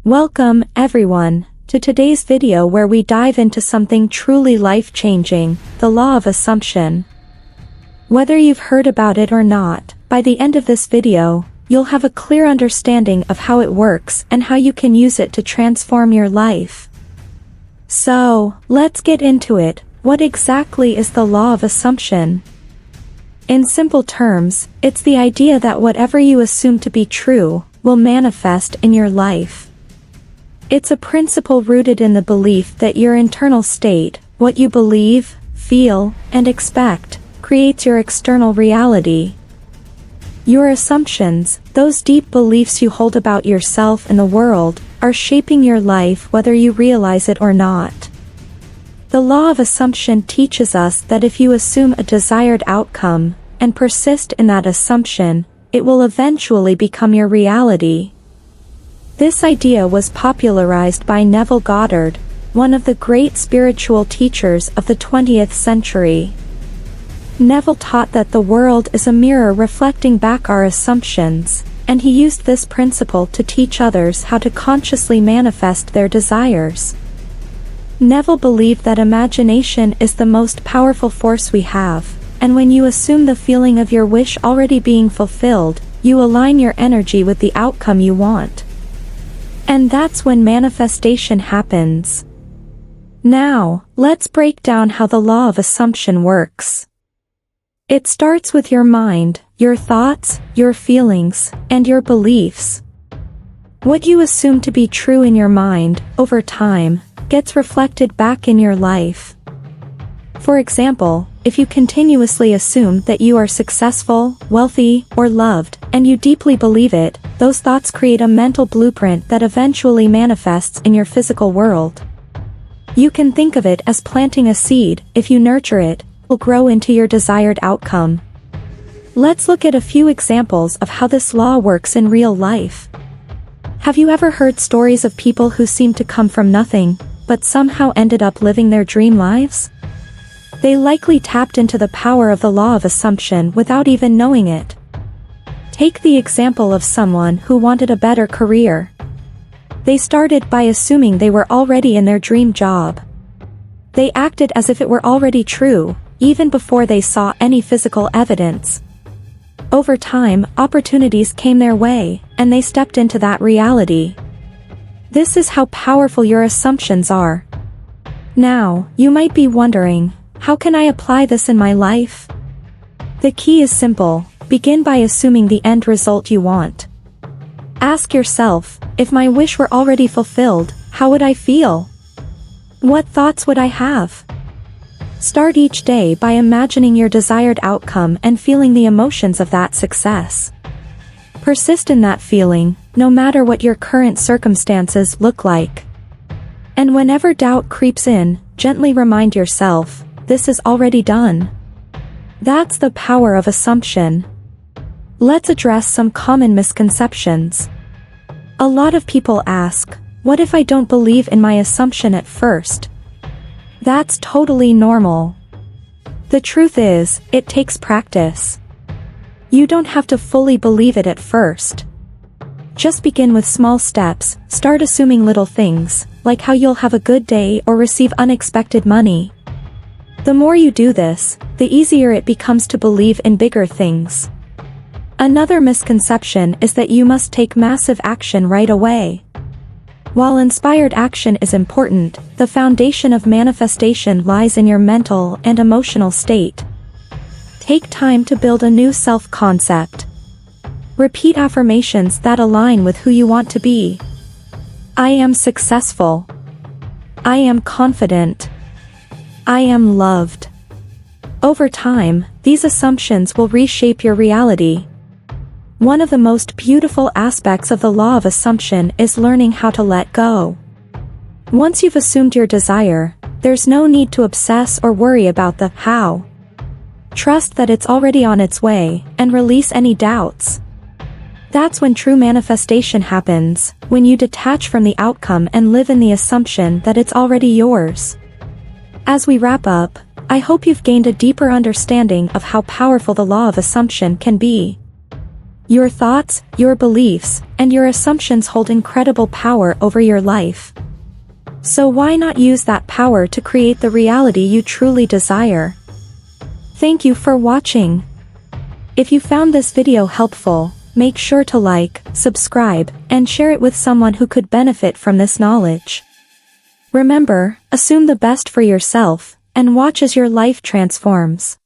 Welcome, everyone, to today's video where we dive into something truly life-changing, the law of assumption. Whether you've heard about it or not, by the end of this video, you'll have a clear understanding of how it works and how you can use it to transform your life. So, let's get into it. What exactly is the law of assumption? In simple terms, it's the idea that whatever you assume to be true will manifest in your life. It's a principle rooted in the belief that your internal state, what you believe, feel, and expect, creates your external reality. Your assumptions, those deep beliefs you hold about yourself and the world, are shaping your life whether you realize it or not. The law of assumption teaches us that if you assume a desired outcome, and persist in that assumption, it will eventually become your reality. This idea was popularized by Neville Goddard, one of the great spiritual teachers of the 20th century. Neville taught that the world is a mirror reflecting back our assumptions, and he used this principle to teach others how to consciously manifest their desires. Neville believed that imagination is the most powerful force we have, and when you assume the feeling of your wish already being fulfilled, you align your energy with the outcome you want. And that's when manifestation happens. Now, let's break down how the law of assumption works. It starts with your mind, your thoughts, your feelings, and your beliefs. What you assume to be true in your mind, over time, gets reflected back in your life. For example, if you continuously assume that you are successful, wealthy, or loved, and you deeply believe it, those thoughts create a mental blueprint that eventually manifests in your physical world. You can think of it as planting a seed. If you nurture it, it will grow into your desired outcome. Let's look at a few examples of how this law works in real life. Have you ever heard stories of people who seemed to come from nothing, but somehow ended up living their dream lives? They likely tapped into the power of the law of assumption without even knowing it. Take the example of someone who wanted a better career. They started by assuming they were already in their dream job. They acted as if it were already true, even before they saw any physical evidence. Over time, opportunities came their way, and they stepped into that reality. This is how powerful your assumptions are. Now, you might be wondering, how can I apply this in my life? The key is simple. Begin by assuming the end result you want. Ask yourself, if my wish were already fulfilled, how would I feel? What thoughts would I have? Start each day by imagining your desired outcome and feeling the emotions of that success. Persist in that feeling, no matter what your current circumstances look like. And whenever doubt creeps in, gently remind yourself, this is already done. That's the power of assumption. Let's address some common misconceptions. A lot of people ask, what if I don't believe in my assumption at first? That's totally normal. The truth is, it takes practice. You don't have to fully believe it at first. Just begin with small steps. Start assuming little things, like how you'll have a good day or receive unexpected money. The more you do this, the easier it becomes to believe in bigger things. Another misconception is that you must take massive action right away. While inspired action is important, the foundation of manifestation lies in your mental and emotional state. Take time to build a new self-concept. Repeat affirmations that align with who you want to be. I am successful. I am confident. I am loved. Over time, these assumptions will reshape your reality. One of the most beautiful aspects of the law of assumption is learning how to let go. Once you've assumed your desire, there's no need to obsess or worry about the how. Trust that it's already on its way, and release any doubts. That's when true manifestation happens, when you detach from the outcome and live in the assumption that it's already yours. As we wrap up, I hope you've gained a deeper understanding of how powerful the law of assumption can be. Your thoughts, your beliefs, and your assumptions hold incredible power over your life. So why not use that power to create the reality you truly desire? Thank you for watching. If you found this video helpful, make sure to like, subscribe, and share it with someone who could benefit from this knowledge. Remember, assume the best for yourself, and watch as your life transforms.